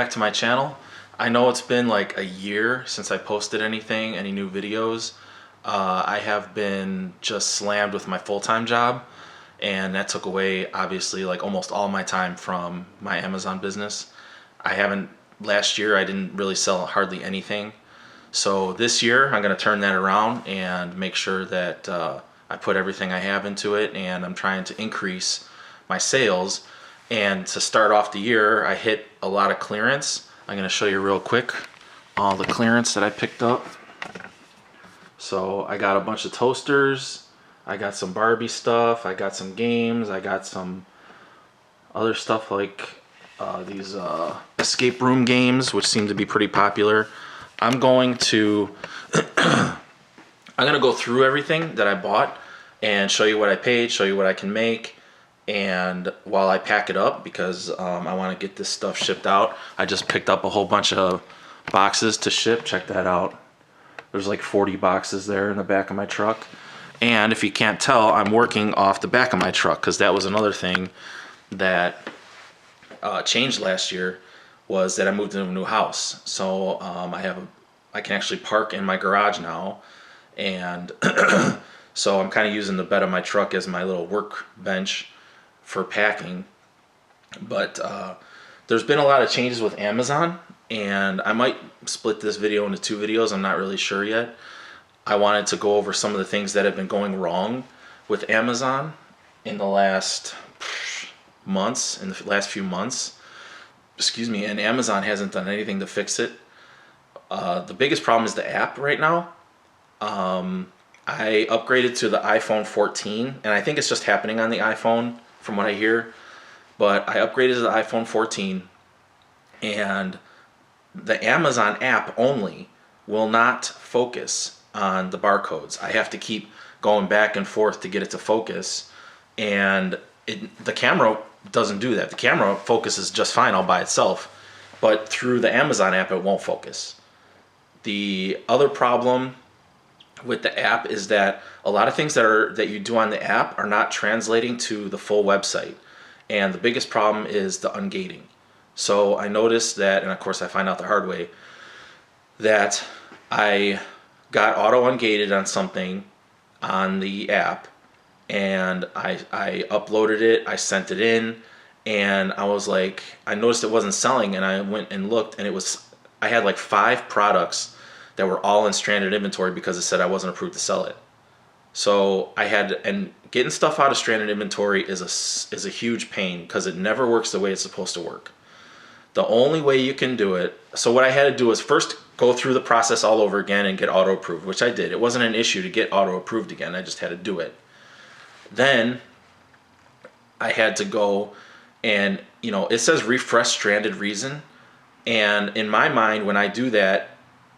back to my channel. I know it's been like a year since I posted any new videos. I have been just slammed with my full-time job, and that took away obviously like almost all my time from my Amazon business. Last year I didn't really sell hardly anything. So this year I'm going to turn that around and make sure that I put everything I have into it, and I'm trying to increase my sales. And to start off the year, I hit a lot of clearance. I'm going to show you real quick all the clearance that I picked up. So I got a bunch of toasters, I got some Barbie stuff, I got some games, I got some other stuff like these escape room games, which seem to be pretty popular. I'm going to go through everything that I bought and show you what I paid, show you what I can make, and while I pack it up, because I want to get this stuff shipped out. I just picked up a whole bunch of boxes to ship. Check that out. There's like 40 boxes there in the back of my truck. And if you can't tell, I'm working off the back of my truck, because that was another thing that changed last year, was that I moved into a new house. So I can actually park in my garage now, and so I'm kind of using the bed of my truck as my little workbench for packing. But there's been a lot of changes with Amazon, and I might split this video into two videos. I'm not really sure yet. I wanted to go over some of the things that have been going wrong with Amazon in the last few months. Excuse me, and Amazon hasn't done anything to fix it. The biggest problem is the app right now. I upgraded to the iPhone 14, and I think it's just happening on the iPhone from what I hear. But I upgraded to the iPhone 14, and the Amazon app only will not focus on the barcodes. I have to keep going back and forth to get it to focus, and the camera doesn't do that. The camera focuses just fine all by itself, but through the Amazon app it won't focus. The other problem with the app is that a lot of things that you do on the app are not translating to the full website, and the biggest problem is the ungating. So I noticed that, and of course I find out the hard way, that I got auto ungated on something on the app, and I uploaded it, I sent it in, and I was like, I noticed it wasn't selling, and I went and looked, and I had like 5 products that were all in stranded inventory because it said I wasn't approved to sell it. So and getting stuff out of stranded inventory is a huge pain, because it never works the way it's supposed to work. The only way you can do it, so what I had to do was first go through the process all over again and get auto approved, which I did. It wasn't an issue to get auto approved again, I just had to do it. Then I had to go and, it says refresh stranded reason, and in my mind when I do that,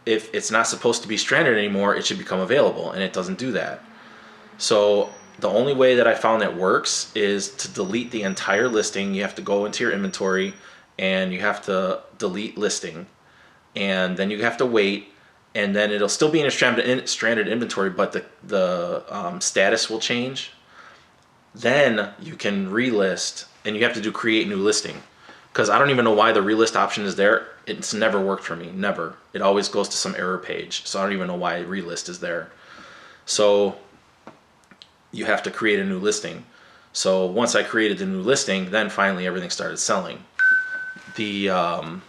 if it's not supposed to be stranded anymore, it should become available, and it doesn't do that. So the only way that I found that works is to delete the entire listing. You have to go into your inventory and you have to delete listing, and then you have to wait, and then it'll still be in a stranded inventory, but the status will change. Then you can relist, and you have to do create new listing, because I don't even know why the relist option is there. It's never worked for me, never. It always goes to some error page, so I don't even know why relist is there. So you have to create a new listing. So once I created the new listing, then finally everything started selling. There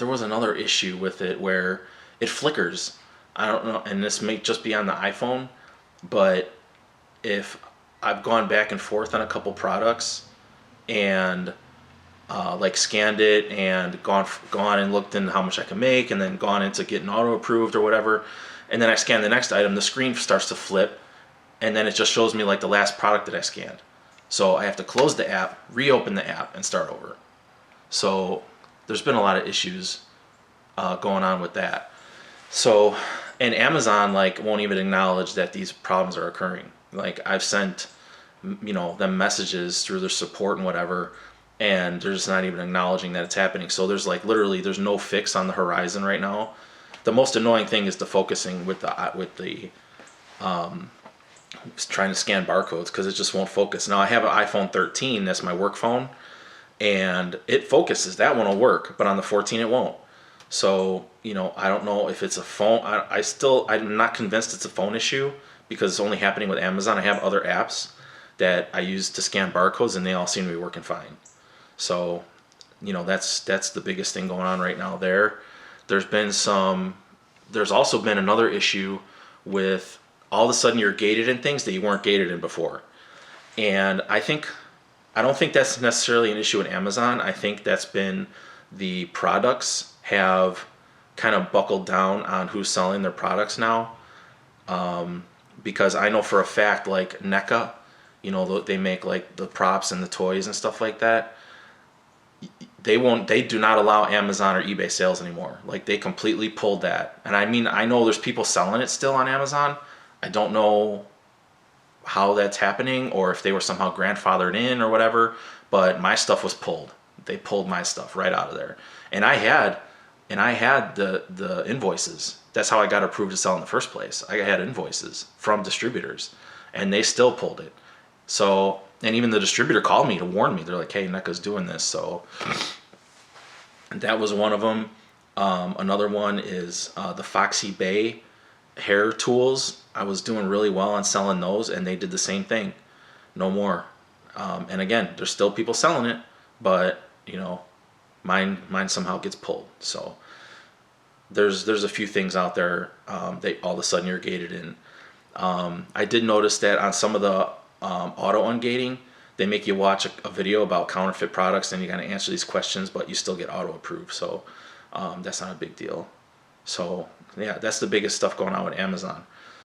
was another issue with it where it flickers. I don't know, and this may just be on the iPhone, but if I've gone back and forth on a couple products and like scanned it and gone and looked in how much I can make, and then gone into getting auto approved or whatever, and then I scan the next item, the screen starts to flip, and then it just shows me like the last product that I scanned. So I have to close the app, reopen the app, and start over. So there's been a lot of issues going on with that. So, and Amazon won't even acknowledge that these problems are occurring. Like, I've sent them messages through their support and whatever, and they're just not even acknowledging that it's happening. So there's literally there's no fix on the horizon right now. The most annoying thing is the focusing with the trying to scan barcodes, because it just won't focus. Now I have an iPhone 13, that's my work phone, and it focuses. That one will work, but on the 14 it won't. So, I don't know if it's a phone. I'm not convinced it's a phone issue because it's only happening with Amazon. I have other apps that I use to scan barcodes, and they all seem to be working fine. So, that's the biggest thing going on right now there. There's been some, there's also been another issue with all of a sudden you're gated in things that you weren't gated in before. And I don't think that's necessarily an issue at Amazon. I think that's been the products have kind of buckled down on who's selling their products now. Because I know for a fact, like NECA, they make like the props and the toys and stuff like that. They do not allow Amazon or eBay sales anymore. Like they completely pulled that. And I mean, I know there's people selling it still on Amazon. I don't know how that's happening or if they were somehow grandfathered in or whatever, but my stuff was pulled. They pulled my stuff right out of there. And I had the invoices. That's how I got approved to sell in the first place. I had invoices from distributors and they still pulled it. So, and even the distributor called me to warn me. They're like, "Hey, NECA's doing this." So that was one of them. Another one is the Foxy Bay hair tools. I was doing really well on selling those, and they did the same thing. No more. And again, there's still people selling it, but mine somehow gets pulled. So there's a few things out there that all of a sudden you're gated in. I did notice that on some of the auto ungating, they make you watch a video about counterfeit products, and you got to answer these questions, but you still get auto approved. So that's not a big deal. So yeah, that's the biggest stuff going on with Amazon.